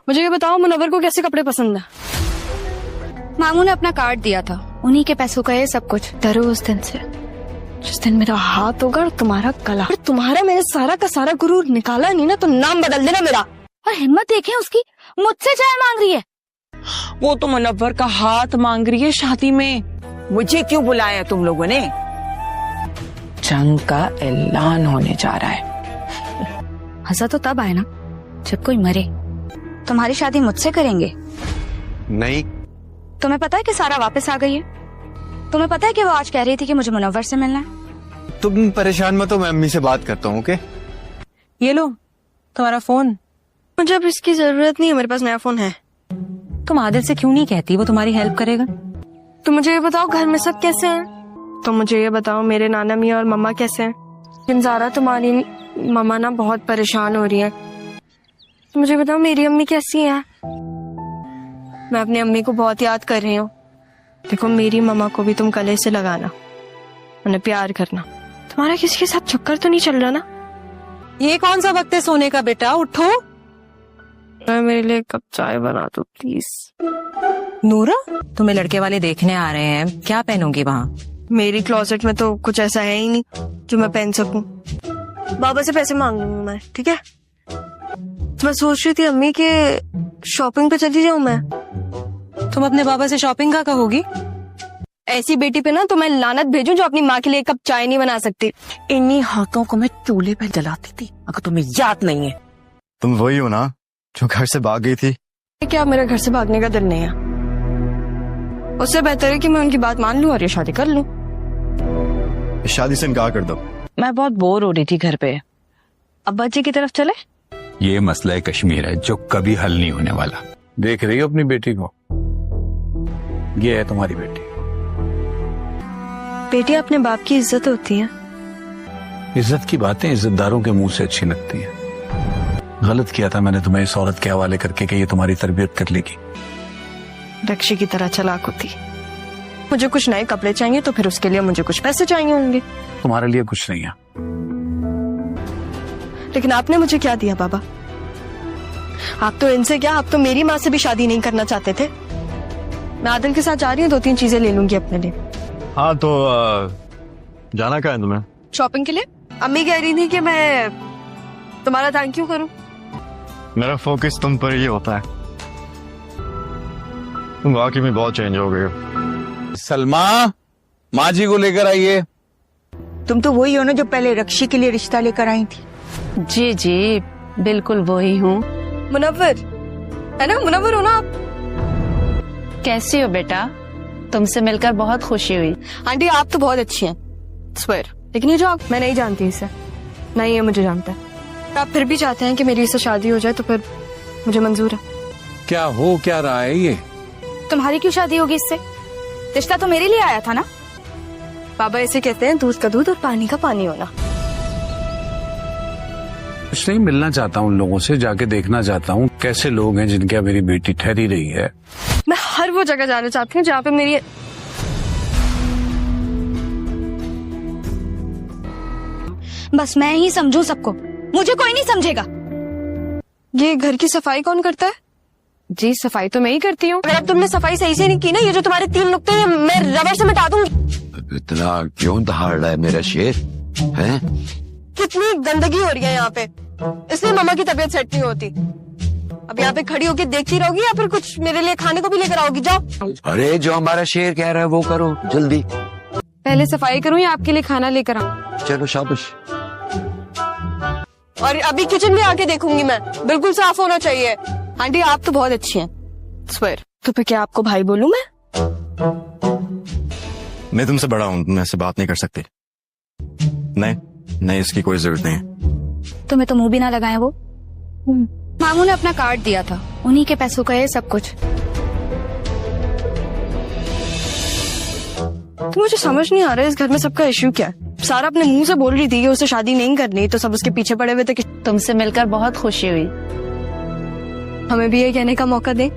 मुझे ये बताओ मुनव्वर को कैसे कपड़े पसंद है? मामू ने अपना कार्ड दिया था, उन्हीं के पैसों का ये सब कुछ। डरो उस दिन से जिस दिन मेरा हाथ होगा और तुम्हारा गला, और तुम्हारा मैंने सारा का सारा गुरूर निकाला नहीं ना तो नाम बदल देना मेरा। और हिम्मत देखें उसकी, मुझसे चाय मांग रही है। वो तो मुनव्वर का हाथ मांग रही है शादी में। मुझे क्यों बुलाया तुम लोगों ने? जंग का ऐलान होने जा रहा है। मजा तो तब आए ना जब कोई मरे। तुम्हारी शादी मुझसे करेंगे? नहीं। तुम्हें पता है कि सारा वापस आ गई है? तुम्हें पता है कि वो आज कह रही थी कि मुझे मुनव्वर से मिलना है? तुम परेशान मत हो, मैं अम्मी से बात करता हूँ। ओके, ये लो तुम्हारा फोन। मुझे अब इसकी जरूरत नहीं है, मेरे पास नया फोन है। तुम आदिल से क्यों नहीं कहती, वो तुम्हारी हेल्प करेगा। तो मुझे ये बताओ घर में सब कैसे हैं? तो मुझे ये बताओ मेरे नाना मियाँ और मम्मा कैसे हैं? ज़ारा तुम्हारी मम्मा ना बहुत परेशान हो रही है। तो मुझे बताओ मेरी अम्मी कैसी है? मैं अपनी अम्मी को बहुत याद कर रही हूँ। देखो मेरी मम्मा को भी तुम गले से लगाना, उन्हें प्यार करना। तुम्हारा किसी के साथ चक्कर तो नहीं चल रहा ना? ये कौन सा वक्त है सोने का बेटा, उठो। मेरे लिए कप चाय बना दो प्लीज। नूरा, तुम्हें लड़के वाले देखने आ रहे हैं, क्या पहनोगी वहाँ? मेरी क्लोजेट में तो कुछ ऐसा है ही नहीं जो मैं पहन सकूं। बाबा से पैसे मांग लूंगी मैं, ठीक है? तो मैं सोच रही थी अम्मी के शॉपिंग पे चली जाऊं मैं। तुम अपने बाबा से शॉपिंग का कहोगी? ऐसी बेटी पे ना तो मैं लानत भेजूं जो अपनी माँ के लिए एक कप चाय नहीं बना सकती। इन्हीं हाथों को मैं चूल्हे पे जलाती थी, अगर तुम्हें याद नहीं है। तुम वही हो ना जो घर से भाग गई थी? क्या मेरा घर से भागने का दिल नहीं है? उससे बेहतर है कि मैं उनकी बात मान लूं और ये शादी कर लूं। इस शादी से इनकार कर दो। मैं बहुत बोर हो रही थी घर पे। अब्बा जी की तरफ चले? ये मसला है कश्मीर है जो कभी हल नहीं होने वाला। देख रही हो अपनी बेटी को? ये है तुम्हारी बेटी। बेटी अपने बाप की इज्जत होती है। इज्जत की बातें इज्जतदारों के मुंह से अच्छी लगती है। गलत किया था मैंने तुम्हें इस औरत के हवाले करके कि ये तुम्हारी तरबियत कर लेगी। रक्षी की तरह चालाक होती। मुझे कुछ नए कपड़े चाहिए तो फिर उसके लिए मुझे कुछ पैसे चाहिए होंगे। तुम्हारे लिए कुछ नहीं है। लेकिन आपने मुझे क्या दिया बाबा? आप तो इनसे क्या, आप तो मेरी माँ से भी शादी नहीं करना चाहते थे। मैं आदिल के साथ जा रही हूँ, 2-3 चीजें ले लूंगी अपने लिए। हाँ तो जाना कहाँ है तुम्हें? शॉपिंग के लिए। अम्मी कह रही थी कि मैं तुम्हारा थैंक यू करूँ। मेरा फोकस तुम पर ही होता है। तुम वाकई में बहुत चेंज हो गए हो। सलमा, माँ जी को लेकर आइए। तुम तो वही हो ना जो पहले रक्षी के लिए रिश्ता लेकर आई थी? जी जी बिल्कुल वही हूँ। मुनव्वर है ना? मुनव्वर हो ना आप? कैसी हो बेटा? तुमसे मिलकर बहुत खुशी हुई। आंटी आप तो बहुत अच्छी हैं, स्वेर। लेकिन ये जो आप, मैं नहीं जानती इसे, नहीं ये मुझे जानता है। आप फिर भी चाहते हैं कि मेरी इससे शादी हो जाए तो फिर मुझे मंजूर है। क्या हो क्या रहा है ये? तुम्हारी क्यों शादी होगी इससे? रिश्ता तो मेरे लिए आया था ना। बाबा ऐसे कहते हैं दूध का दूध और पानी का पानी होना। कुछ नहीं, मिलना चाहता हूँ उन लोगों से, जाके देखना चाहता हूँ कैसे लोग हैं जिनके यहाँ मेरी बेटी ठहरी रही है। मैं हर वो जगह जाना चाहती हूँ जहाँ पे मेरी बस मैं ही समझूं सबको, मुझे कोई नहीं समझेगा। ये घर की सफाई कौन करता है? जी सफाई तो मैं ही करती हूँ। अब तुमने सफाई सही से नहीं की ना, ये जो तुम्हारे 3 नुक्ते हैं मैं रबर से मिटा दूंगी। इतना क्यों दहाड़ रहा है मेरा शेर है? कितनी गंदगी हो रही है यहाँ पे, इसलिए मम्मा की तबीयत सेट नहीं होती। अब यहाँ पे खड़ी होकर देखती रहोगी या फिर कुछ मेरे लिए खाने को भी लेकर आओगी? जाओ। अरे जो हमारा शेर कह रहा है वो करो जल्दी। पहले सफाई करूँ या आपके लिए खाना लेकर आऊँ? चलो शाबाश। और अभी किचन में आके देखूंगी मैं, बिल्कुल साफ होना चाहिए। आंटी आप तो बहुत अच्छी हैं, स्वेर। तो फिर क्या आपको भाई बोलूं मैं? मैं तुमसे बड़ा हूँ, तुम ऐसे बात नहीं कर सकते। नहीं नहीं, इसकी कोई जरूरत नहीं है। तुम्हें तो मुंह भी ना लगाए वो। मामू ने अपना कार्ड दिया था, उन्हीं के पैसों का ये सब कुछ। तो मुझे समझ नहीं आ रहा है इस घर में सबका इश्यू क्या है। सारा अपने मुंह से बोल रही थी कि उसे शादी नहीं करनी, तो सब उसके पीछे पड़े हुए थे कि तुमसे मिलकर बहुत खुशी हुई। हमें भी ये कहने का मौका दें।